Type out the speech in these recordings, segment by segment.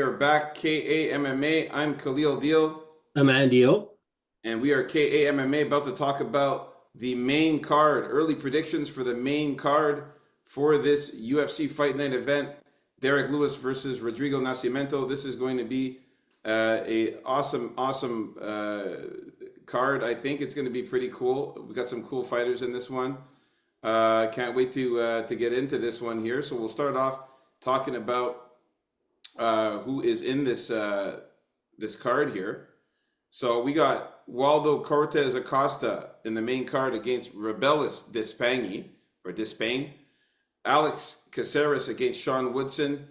are back. KA MMA. I'm Khalil Deal, Amandio. and we are KA MMA about to talk about the main card, early predictions for the main card for this UFC Fight Night event. Derek Lewis versus Rodrigo Nascimento. This is going to be a awesome card. I think it's going to be pretty cool. We got some cool fighters in this one. Can't wait to get into this one here. So we'll start off talking about who is in this card here. So we got Waldo Cortez Acosta in the main card against Rebelis Despain. Alex Caceres against Sean Woodson.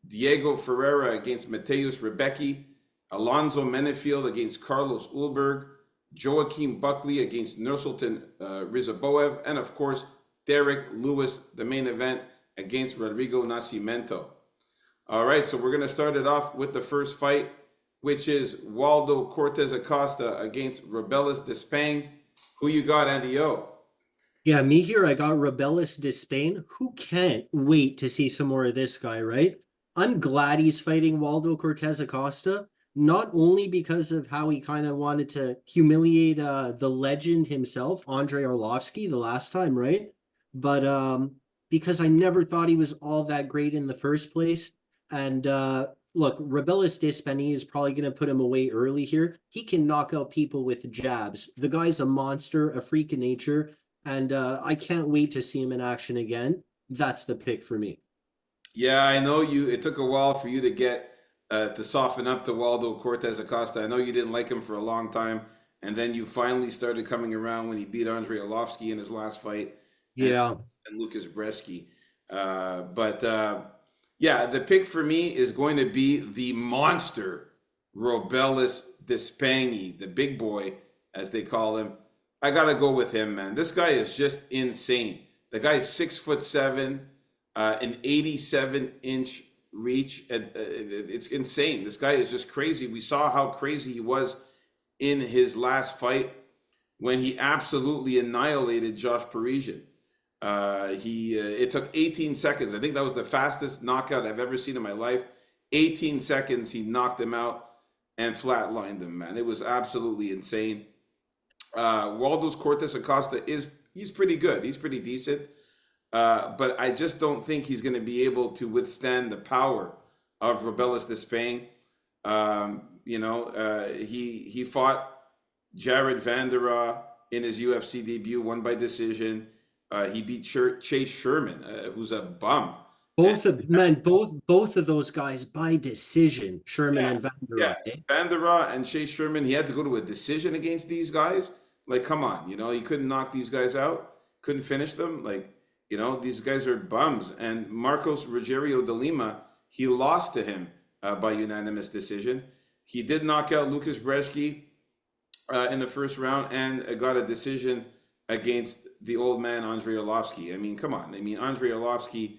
Diego Ferreira against Mateus Rebecki. Alonzo Menefield against Carlos Ulberg. Joaquim Buckley against Nursultan Rizaboev. And of course, Derek Lewis, the main event, against Rodrigo Nascimento. All right, so we're going to start it off with the first fight, which is Waldo Cortez Acosta against Rebelis Despain. Who you got, Andy O? Yeah, me here. I got Rebelis Despain. Who can't wait to see some more of this guy, right? I'm glad he's fighting Waldo Cortez Acosta, not only because of how he kind of wanted to humiliate the legend himself, Andrei Arlovsky, the last time, right? But because I never thought he was all that great in the first place. And look, Rebelis Despani is probably going to put him away early here. He can knock out people with jabs. The guy's a monster, a freak of nature, and I can't wait to see him in action again. That's the pick for me. Yeah, I know you. It took a while for you to get to soften up to Waldo Cortez Acosta. I know you didn't like him for a long time, and then you finally started coming around when he beat Andrei Arlovsky in his last fight, and Yeah. Lucas Bresky. But yeah, the pick for me is going to be the monster Robelis Despangi, the big boy, as they call him. I gotta go with him, man. This guy is just insane. The guy's 6'7", an 87-inch reach. It's insane. This guy is just crazy. We saw how crazy he was in his last fight when he absolutely annihilated Josh Parisian. It took 18 seconds. I think that was the fastest knockout I've ever seen in my life. 18 seconds, he knocked him out and flatlined him, man. It was absolutely insane. Waldo's Cortez Acosta he's pretty good. He's pretty decent. But I just don't think he's going to be able to withstand the power of Rebelis Despain. He fought Jared Vanderaa in his UFC debut, won by decision. He beat Chase Sherman, who's a bum. And Both of those guys by decision, Sherman yeah, and yeah, Vanderaa. Eh? Vanderaa and Chase Sherman, he had to go to a decision against these guys. Like, come on, he couldn't knock these guys out, couldn't finish them. Like, these guys are bums. And Marcos Rogerio de Lima, he lost to him by unanimous decision. He did knock out Lucas Brzeski in the first round and got a decision against the old man Andrei Arlovsky. I mean, come on. I mean, Andrei Arlovsky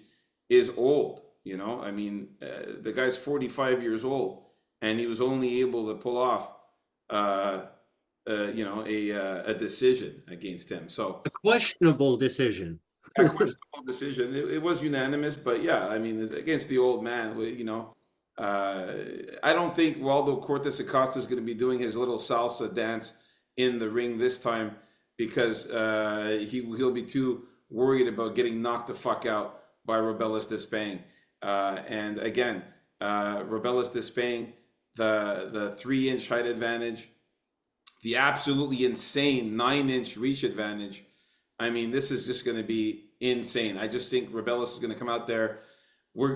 is old. The guy's 45 years old, and he was only able to pull off, a decision against him. So A questionable decision. a questionable decision. It was unanimous, but yeah, I mean, against the old man, I don't think Waldo Cortez Acosta is going to be doing his little salsa dance in the ring this time because he'll be too worried about getting knocked the fuck out by Rebelis Despain. And again, Rebelis Despain, the 3-inch height advantage, the absolutely insane 9-inch reach advantage. I mean, this is just going to be insane. I just think Rebelis is going to come out there.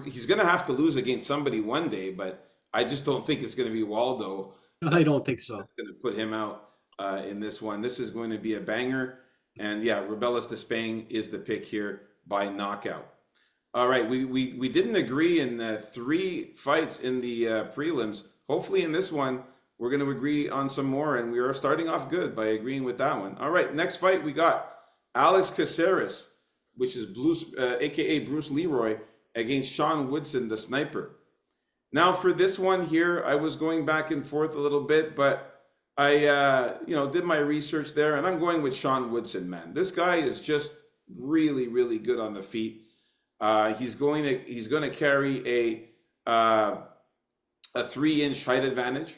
He's going to have to lose against somebody one day, but I just don't think it's going to be Waldo. I don't think so. That's going to put him out in this one. This is going to be a banger. And yeah, Rebelis Despain is the pick here by knockout. All right, we didn't agree in 3 fights in the prelims. Hopefully in this one, we're going to agree on some more, and we are starting off good by agreeing with that one. All right, next fight we got Alex Caceres, which is a.k.a. Bruce Leroy, against Sean Woodson, the sniper. Now for this one here, I was going back and forth a little bit, but I did my research there, and I'm going with Sean Woodson, man. This guy is just really, really good on the feet. He's going to carry a 3 inch height advantage,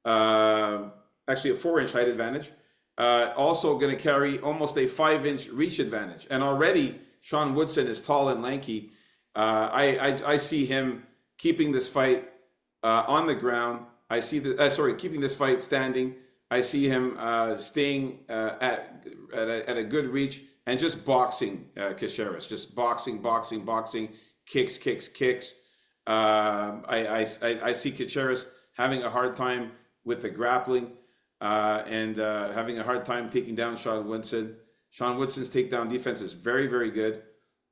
uh, actually a 4 inch height advantage. Also going to carry almost a 5 inch reach advantage. And already Sean Woodson is tall and lanky. I see him keeping this fight on the ground. I see keeping this fight standing. I see him staying at a good reach and just boxing Caceres, just boxing, kicks, kicks, kicks. I see Caceres having a hard time with the grappling and having a hard time taking down Sean Woodson. Sean Woodson's takedown defense is very, very good.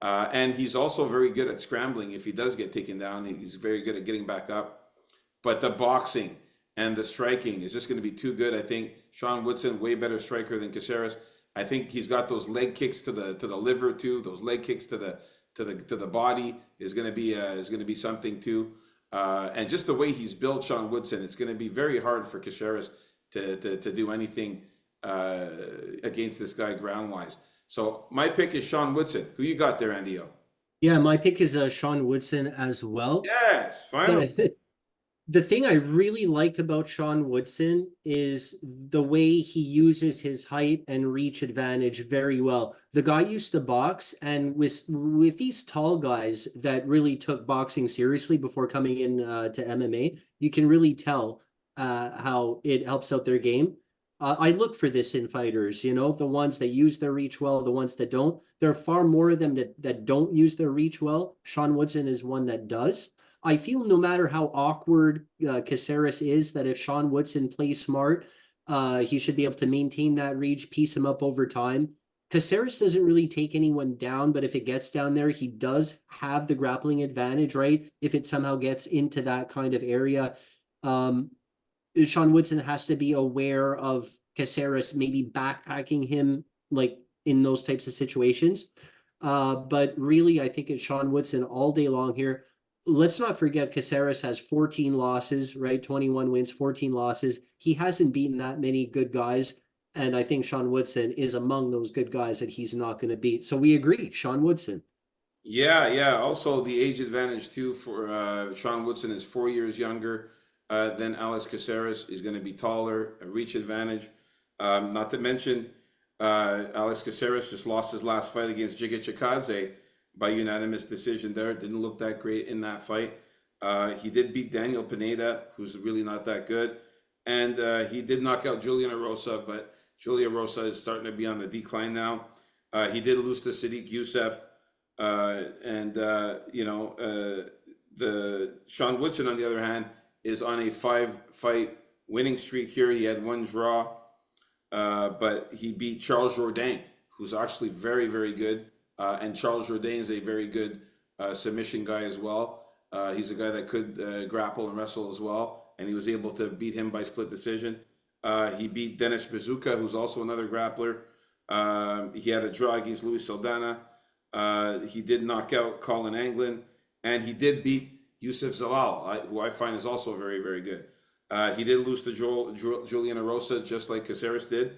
And he's also very good at scrambling. If he does get taken down, he's very good at getting back up. But the boxing and the striking is just going to be too good. I think Sean Woodson, way better striker than Caceres. I think he's got those leg kicks to the liver too. Those leg kicks to the body is going to be something too. And just the way he's built, Sean Woodson, it's going to be very hard for Caceres to do anything against this guy ground wise. So my pick is Sean Woodson. Who you got there, Andy O? Yeah, my pick is Sean Woodson as well. Yes, finally. The thing I really like about Sean Woodson is the way he uses his height and reach advantage very well. The guy used to box, and with these tall guys that really took boxing seriously before coming in to MMA, you can really tell how it helps out their game. I look for this in fighters, the ones that use their reach well, the ones that don't. There are far more of them that don't use their reach well. Sean Woodson is one that does. I feel no matter how awkward Caceres is, that if Sean Woodson plays smart, he should be able to maintain that reach, piece him up over time. Caceres doesn't really take anyone down, but if it gets down there, he does have the grappling advantage, right? If it somehow gets into that kind of area. Sean Woodson has to be aware of Caceres maybe backpacking him, like in those types of situations. But really, I think it's Sean Woodson all day long here. Let's not forget Caceres has 14 losses, right? 21 wins, 14 losses. He hasn't beaten that many good guys. And I think Sean Woodson is among those good guys that he's not going to beat. So we agree, Sean Woodson. Yeah, yeah. Also, the age advantage too for Sean Woodson is 4 years younger than Alex Caceres. He's going to be taller, a reach advantage. Not to mention, Alex Caceres just lost his last fight against Giga Chikadze by unanimous decision there. Didn't look that great in that fight. He did beat Daniel Pineda, who's really not that good. And he did knock out Julian Erosa, but Julian Erosa is starting to be on the decline now. He did lose to Sadiq Youssef. The Sean Woodson, on the other hand, is on a 5-fight winning streak here. He had one draw, but he beat Charles Jourdain, who's actually very, very good. And Charles Jourdain is a very good submission guy as well. He's a guy that could grapple and wrestle as well, and he was able to beat him by split decision. He beat Dennis Bazooka, who's also another grappler. He had a draw against Luis Saldana. He did knock out Colin Anglin, and he did beat Yusuf Zalal, who I find is also very, very good. He did lose to Julian Erosa, just like Caceres did.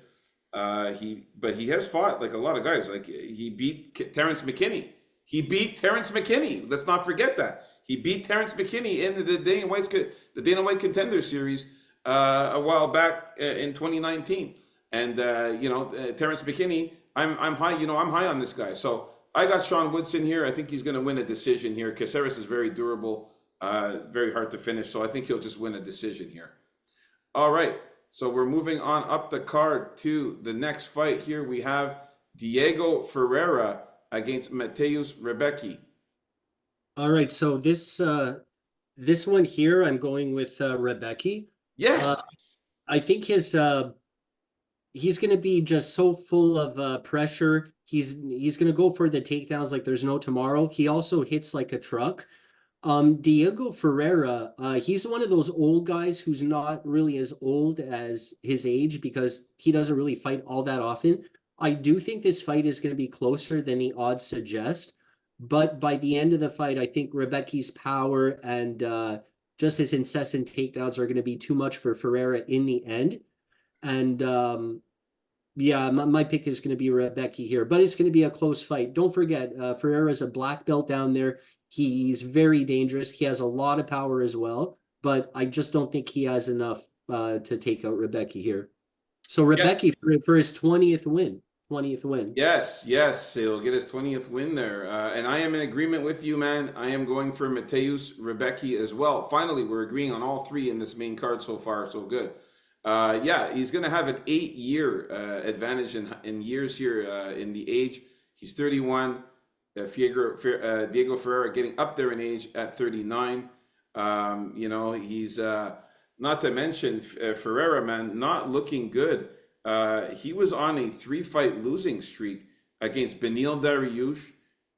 But he has fought like a lot of guys. Like he beat Terrence McKinney. Let's not forget that he beat Terrence McKinney in the Dana White Contender Series a while back in 2019. And Terrence McKinney, I'm high. I'm high on this guy. So I got Sean Woodson here. I think he's going to win a decision here. Caceres is very durable, very hard to finish. So I think he'll just win a decision here. All right. So we're moving on up the card to the next fight. Here we have Diego Ferreira against Mateusz Rebecki. All right, so this one here, I'm going with Rebecki. Yes. I think he's going to be just so full of pressure. He's going to go for the takedowns like there's no tomorrow. He also hits like a truck. Diego Ferreira, he's one of those old guys who's not really as old as his age because he doesn't really fight all that often. I do think this fight is going to be closer than the odds suggest, but by the end of the fight, I think Rebecki's power and just his incessant takedowns are going to be too much for Ferreira in the end. And yeah, my pick is going to be Rebecki here, but it's going to be a close fight. Don't forget, Ferreira's a black belt down there. He's very dangerous. He has a lot of power as well, but I just don't think he has enough to take out Rebecca here. So Yes, Rebecca for his 20th win. 20th win. yes, yes. He'll get his 20th win there. And I am in agreement with you, man. I am going for Mateusz Rebecki as well. Finally, we're agreeing on all three in this main card so far. So good. Yeah, he's going to have an 8-year advantage in years here in the age. He's 31. Diego Ferreira getting up there in age at 39. He's not to mention Ferreira, man, not looking good. He was on a 3-fight losing streak against Benil Dariush,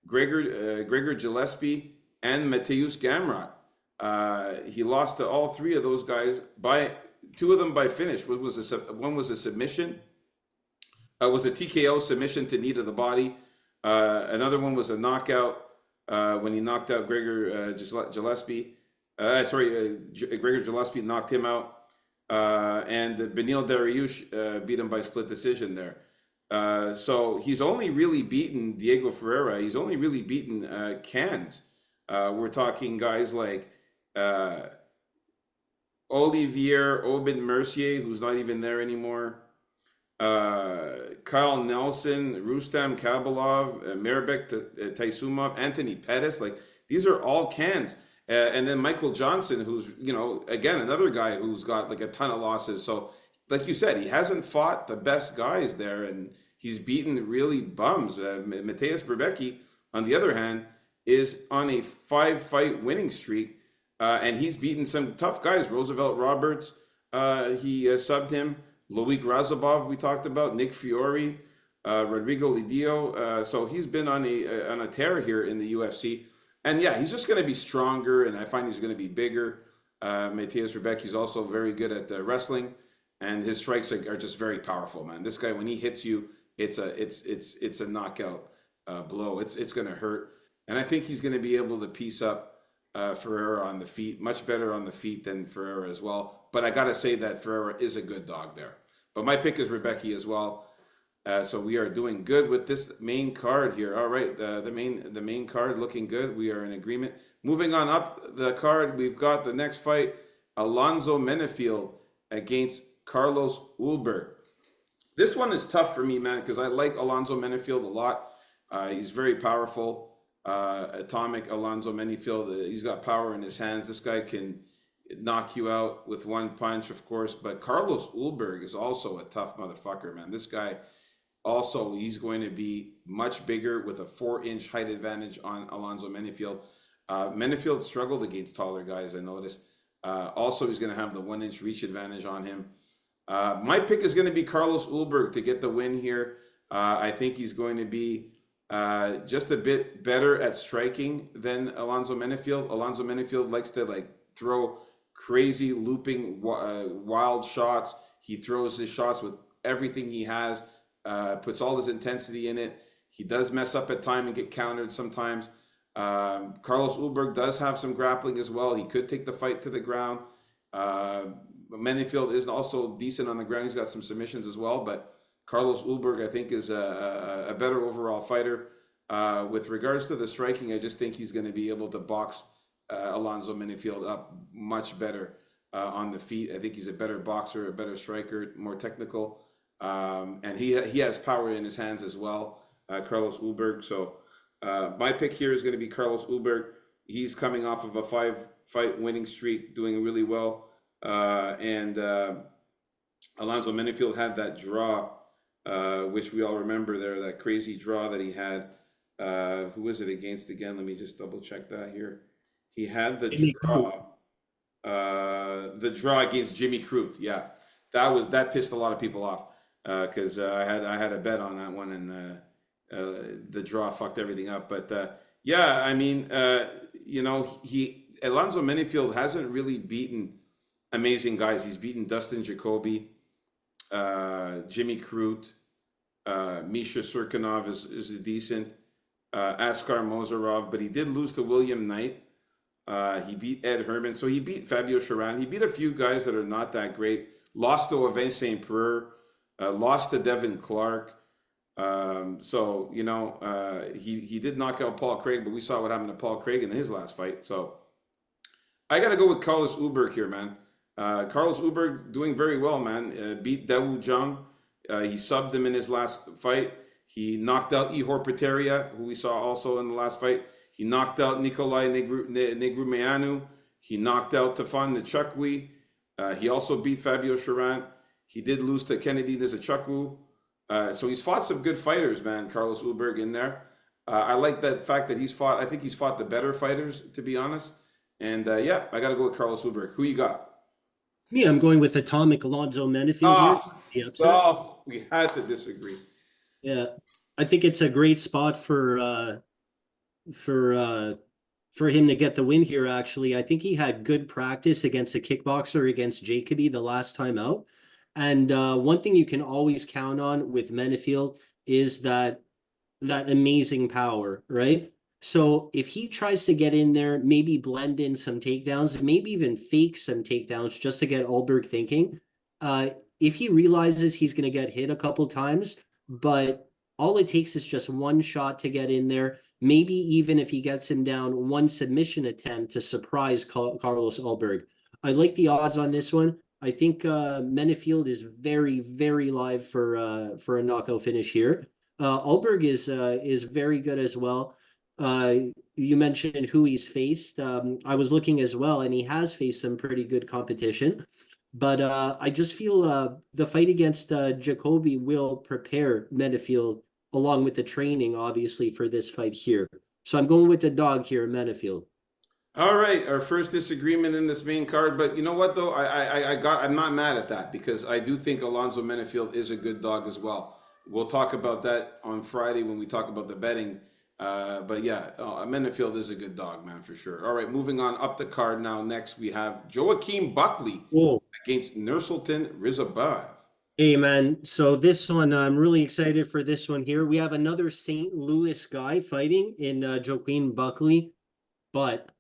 Gregor Gillespie, and Mateusz Gamrot. He lost to all three of those guys by two of them by finish. One was a submission, was a TKO submission to knee to the body. Another one was a knockout when he knocked out Gregor Gillespie. Gregor Gillespie knocked him out. And Benil Dariush beat him by split decision there. So he's only really beaten Diego Ferreira. He's only really beaten Cans. We're talking guys like Olivier Aubin Mercier, who's not even there anymore. Kyle Nelson, Rustam Kabalov, Mirabek Taisumov, Anthony Pettis. Like, these are all Cans. And then Michael Johnson, who's, again, another guy who's got like a ton of losses. So, like you said, he hasn't fought the best guys there, and he's beaten really bums. Mateusz Rebecki, on the other hand, is on a 5-fight winning streak, and he's beaten some tough guys. Roosevelt Roberts, he subbed him. Loic Razabov, we talked about. Nick Fiore, Rodrigo Lidio. So he's been on a tear here in the UFC. And yeah, he's just going to be stronger, and I find he's going to be bigger. Mateusz Rebecki's also very good at wrestling, and his strikes are just very powerful, man. This guy, when he hits you, it's a knockout blow. It's going to hurt, and I think he's going to be able to piece up Ferreira on the feet, much better on the feet than Ferreira as well. But I got to say that Ferreira is a good dog there. But my pick is Rebecki as well. So we are doing good with this main card here. All right, the main card looking good. We are in agreement. Moving on up the card, we've got the next fight: Alonzo Menefield against Carlos Ulberg. This one is tough for me, man, because I like Alonzo Menefield a lot. He's very powerful. Atomic Alonzo Menefield. He's got power in his hands. This guy can knock you out with one punch, of course. But Carlos Ulberg is also a tough motherfucker, man. This guy. Also, he's going to be much bigger with a 4-inch height advantage on Alonzo Menefield. Menefield struggled against taller guys, I noticed. Also, he's going to have the 1-inch reach advantage on him. My pick is going to be Carlos Ulberg to get the win here. I think he's going to be just a bit better at striking than Alonzo Menefield. Alonzo Menefield likes to throw crazy looping wild shots. He throws his shots with everything he has. Puts all his intensity in it. He does mess up at time and get countered sometimes. Carlos Ulberg does have some grappling as well. He could take the fight to the ground. Menefield is also decent on the ground. He's got some submissions as well. But Carlos Ulberg, I think, is a better overall fighter. With regards to the striking, I just think he's going to be able to box Alonzo Menefield up much better on the feet. I think he's a better boxer, a better striker, more technical. And he has power in his hands as well, Carlos Ulberg. So my pick here is going to be Carlos Ulberg. He's coming off of a 5-fight winning streak, doing really well. And Alonzo Menefield had that draw, which we all remember there, that crazy draw that he had. Who was it against again? Let me just double check that here. He had the draw against Jimmy Crute. Yeah, that pissed a lot of people off. Because I had a bet on that one, and the draw fucked everything up. But yeah, I mean, Alonzo Menefield hasn't really beaten amazing guys. He's beaten Dustin Jacoby, Jimmy Crute, Misha Surkinov is decent, Askar Mozarov, but he did lose to William Knight. He beat Ed Herman, so he beat Fabio Sharan. He beat a few guys that are not that great. Lost to Avin St. Preux. Lost to Devin Clark. So he did knock out Paul Craig, but we saw what happened to Paul Craig in his last fight. So I got to go with Carlos Uberg here, man. Carlos Uberg doing very well, man. Beat Daewoo Jung. He subbed him in his last fight. He knocked out Ihor Peteria, who we saw also in the last fight. He knocked out Nikolai Negrumeanu. He knocked out Tafan Nchukwi. He also beat Fabio Charant. He did lose to Kennedy Nzechukwu. So he's fought some good fighters, man, Carlos Uberg in there. I like that fact that I think he's fought the better fighters, to be honest. And yeah, I got to go with Carlos Huber. Who you got? Me, I'm going with Atomic Alonzo Menafield here. Oh, The upset. oh, we had to disagree. Yeah. I think it's a great spot for uh for him to get the win here, actually. I think he had good practice against a kickboxer against Jacoby the last time out. And one thing you can always count on with Menafield is that amazing power, right? So if he tries to get in there, maybe blend in some takedowns, maybe even fake some takedowns just to get Alberg thinking. Uh, if he realizes he's going to get hit a couple times, but all it takes is just one shot to get in there, maybe even if he gets him down, one submission attempt to surprise Carlos Alberg. I like the odds on this one. I think Menafield is very, very live for a knockout finish here. Alberg is very good as well. Uh, you mentioned who he's faced. I was looking as well, and he has faced some pretty good competition. But I just feel the fight against Jacoby will prepare Menafield along with the training, obviously, for this fight here. So I'm going with the dog here, Menafield. All right, our first disagreement in this main card, but you know what though? I'm not mad at that because I do think Alonzo Menafield is a good dog as well. We'll talk about that on Friday when we talk about the betting. But yeah, Menafield is a good dog, man, for sure. All right, moving on up the card now. Next, we have Joaquin Buckley Whoa. against Nursultan Rizabov. Hey man, so this one I'm really excited for this one here. We have another St. Louis guy fighting in Joaquin Buckley, but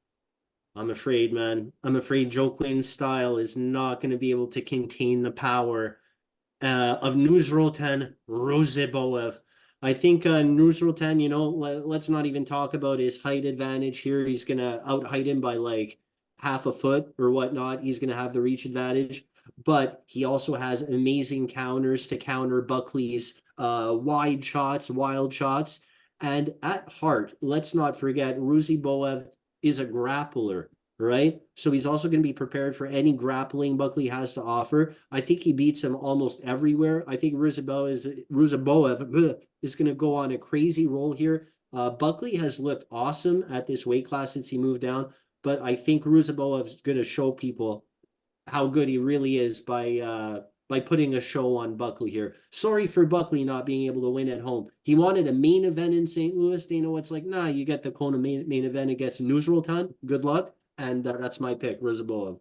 I'm afraid, man. I'm afraid Joaquin's style is not going to be able to contain the power of Nuzrotan Roziboev. I think Nuzrotan, let's not even talk about his height advantage here. He's going to out height him by like half a foot or whatnot. He's going to have the reach advantage, but he also has amazing counters to counter Buckley's wide shots, wild shots. And at heart, let's not forget, Ruziboev is a grappler, right? So he's also going to be prepared for any grappling Buckley has to offer. I think he beats him almost everywhere. I think Ruziboev is going to go on a crazy roll here. Buckley has looked awesome at this weight class since he moved down, but I think Ruziboev is going to show people how good he really is by putting a show on Buckley here. Sorry for Buckley not being able to win at home. He wanted a main event in St. Louis. They know it's like, nah, you get the Kona main event against Nuzrultan. Good luck. And that's my pick, Rizabov.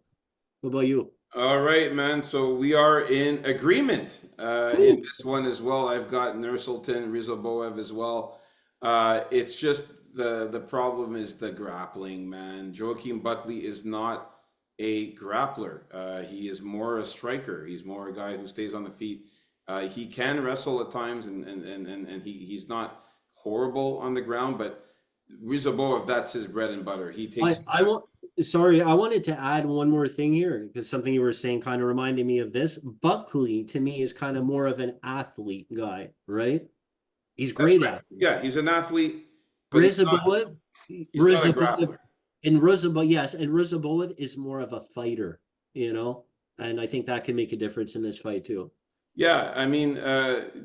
What about you? All right, man. So we are in agreement in Woo! this one as well. I've got Nursultan Rizalboev as well. It's just the problem is the grappling, man. Joaquin Buckley is not a grappler. He is more a striker. He's more a guy who stays on the feet. He can wrestle at times, and he's not horrible on the ground. But Rizalboev, that's his bread and butter. He takes. I want sorry, I wanted to add one more thing here because something you were saying kind of reminded me of this. Buckley to me is kind of more of an athlete guy, right? He's That's great right. at Yeah, he's an athlete, but Rizaboev, he's not a Rizaboev, grappler. and Rizaboev, yes, and Rizaboev is more of a fighter, and I think that can make a difference in this fight too. Yeah, I mean,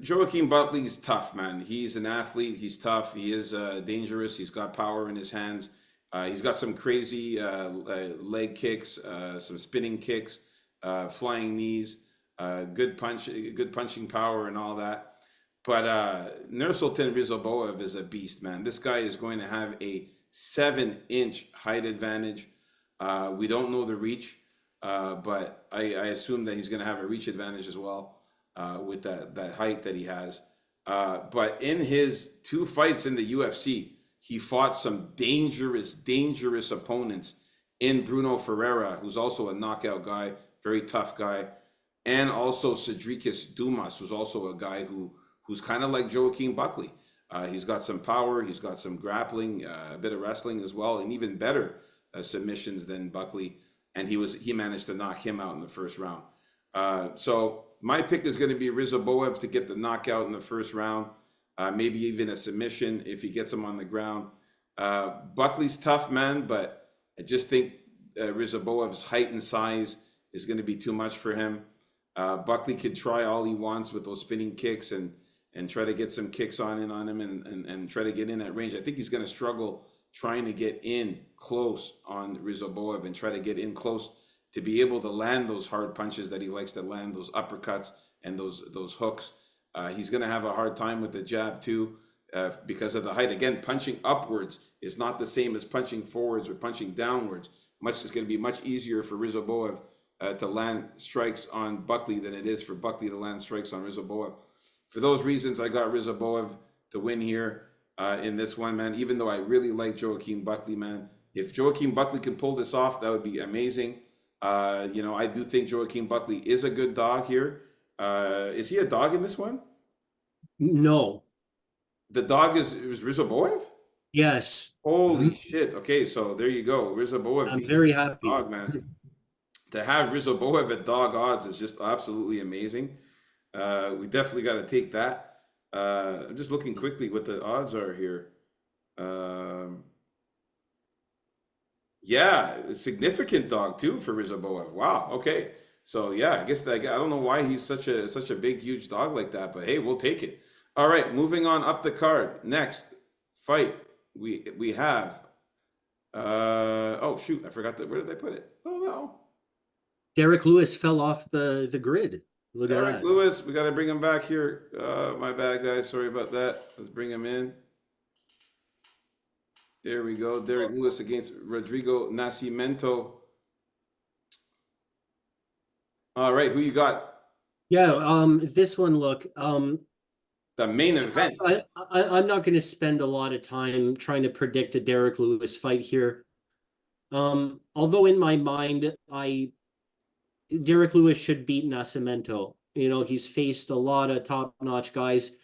Joaquin Buckley's tough, man. He's an athlete. He's tough. He is dangerous. He's got power in his hands. He's got some crazy leg kicks, some spinning kicks, flying knees, good punching power, and all that. But Nursultan Rizalboev is a beast, man. This guy is going to have a 7-inch height advantage. We don't know the reach, but I assume that he's going to have a reach advantage as well with that height that he has. But in his 2 fights in the UFC, he fought some dangerous opponents in Bruno Ferreira, who's also a knockout guy, very tough guy, and also Cedricus Dumas, who's also a guy who's kind of like Joaquin Buckley. He's got some power, he's got some grappling, a bit of wrestling as well, and even better submissions than Buckley. And he managed to knock him out in the first round. So my pick is going to be Rizoboev to get the knockout in the first round, maybe even a submission if he gets him on the ground. Buckley's tough, man, but I just think Rizoboev's height and size is going to be too much for him. Buckley could try all he wants with those spinning kicks and try to get some kicks on him and try to get in that range. I think he's going to struggle trying to get in close on Rizoboev and try to get in close to be able to land those hard punches that he likes to land, those uppercuts and those hooks. He's going to have a hard time with the jab too because of the height. Again, punching upwards is not the same as punching forwards or punching downwards. It's going to be much easier for Rizoboev to land strikes on Buckley than it is for Buckley to land strikes on Rizoboev. For those reasons, I got Rizoboev to win here in this one, man. Even though I really like Joaquin Buckley, man. If Joaquin Buckley can pull this off, that would be amazing. I do think Joaquin Buckley is a good dog here. Is he a dog in this one? No. The dog is Rizoboev? Yes. Holy shit. Okay, so there you go. Rizoboev I'm beat very happy. dog, man. To have Rizoboev at dog odds is just absolutely amazing. We definitely got to take that. I'm just looking quickly what the odds are here. Yeah, a significant dog too for Rizoboev. Wow. Okay. So yeah, I guess that, I don't know why he's such a big huge dog like that, but hey, we'll take it. All right, moving on up the card. Next fight we have. Oh shoot, I forgot that. Where did I put it? Oh no. Derek Lewis fell off the grid. Look at Derek that. Lewis, we got to bring him back here. My bad, guys. Sorry about that. Let's bring him in. There we go. Derek Lewis against Rodrigo Nascimento. All right, who you got? Yeah, this one, look, The main event. I'm not going to spend a lot of time trying to predict a Derek Lewis fight here. Although in my mind, Derek Lewis should beat Nascimento. You know, he's faced a lot of top-notch guys.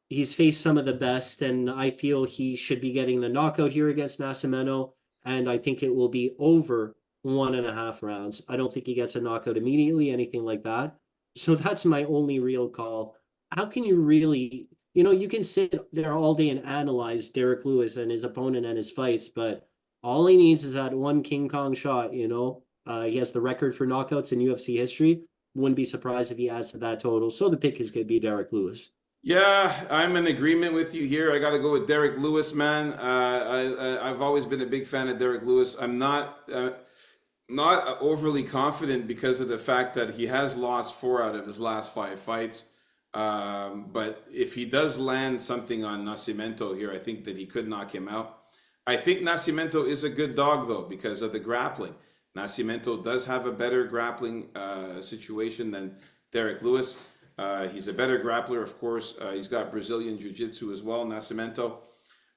He's faced some of the best, and I feel he should be getting the knockout here against Nascimento. And I think it will be over 1.5 rounds. I don't think he gets a knockout immediately, anything like that. So that's my only real call. How can you really, you can sit there all day and analyze Derek Lewis and his opponent and his fights, but all he needs is that one King Kong shot. He has the record for knockouts in UFC history. Wouldn't be surprised if he adds to that total. So the pick is going to be Derek Lewis. Yeah, I'm in agreement with you here. I got to go with Derek Lewis, man. I've always been a big fan of Derek Lewis. I'm not overly confident because of the fact that he has lost 4 out of his last 5 fights. But if he does land something on Nascimento here, I think that he could knock him out. I think Nascimento is a good dog, though, because of the grappling. Nascimento does have a better grappling situation than Derek Lewis. He's a better grappler, of course. He's got Brazilian Jiu-Jitsu as well, Nascimento.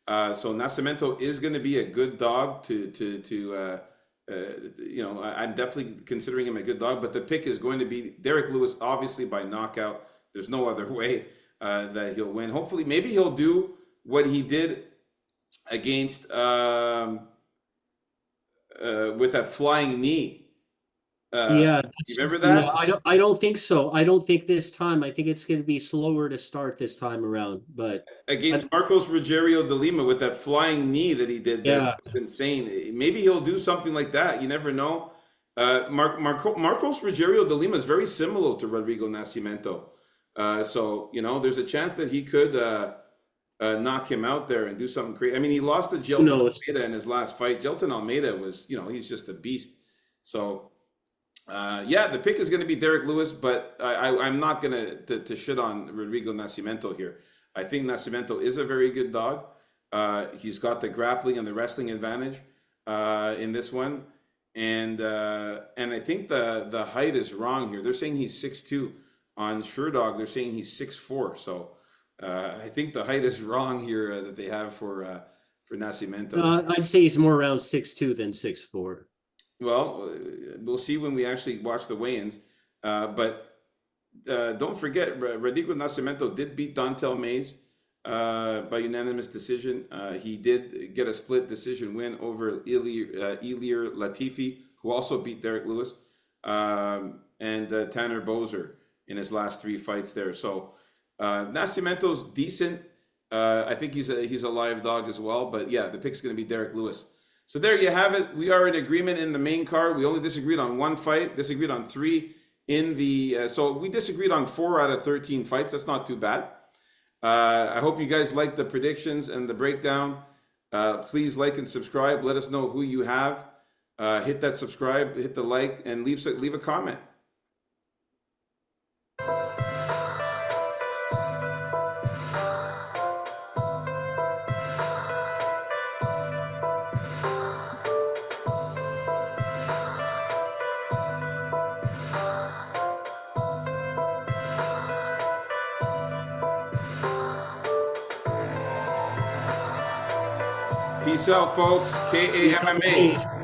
So Nascimento is going to be a good dog I'm definitely considering him a good dog, but the pick is going to be Derek Lewis, obviously by knockout. There's no other way that he'll win. Hopefully, maybe he'll do what he did against with that flying knee. Yeah, You remember no, that? I don't think so. I don't think this time. I think it's going to be slower to start this time around. But I, Against Marcos Rogerio de Lima with that flying knee that he did there. yeah, That was insane. Maybe he'll do something like that. You never know. Marcos Rogerio de Lima is very similar to Rodrigo Nascimento. There's a chance that he could knock him out there and do something crazy. I mean, he lost to who Gelton knows? Almeida in his last fight. Gelton Almeida was, he's just a beast. So, yeah, the pick is going to be Derek Lewis, but I'm not going to shit on Rodrigo Nascimento here. I think Nascimento is a very good dog. He's got the grappling and the wrestling advantage in this one, and I think the height is wrong here. They're saying he's 6'2". On SureDog, they're saying he's 6'4". So I think the height is wrong here that they have for Nascimento. I'd say he's more around 6'2" than 6'4". Well, we'll see when we actually watch the weigh-ins. But don't forget, Rodrigo Nascimento did beat Dontel Mays by unanimous decision. He did get a split decision win over Ilir Latifi, who also beat Derek Lewis, and Tanner Bozer in his last three fights there. So Nascimento's decent. I think he's a live dog as well. But yeah, the pick's going to be Derek Lewis. So there you have it. We are in agreement in the main card. We only disagreed on one fight, disagreed on three in the. So we disagreed on 4 out of 13 fights. That's not too bad. I hope you guys liked the predictions and the breakdown. Please like and subscribe. Let us know who you have. Hit that subscribe, hit the like, and leave a comment. Peace out, folks. KAMMA.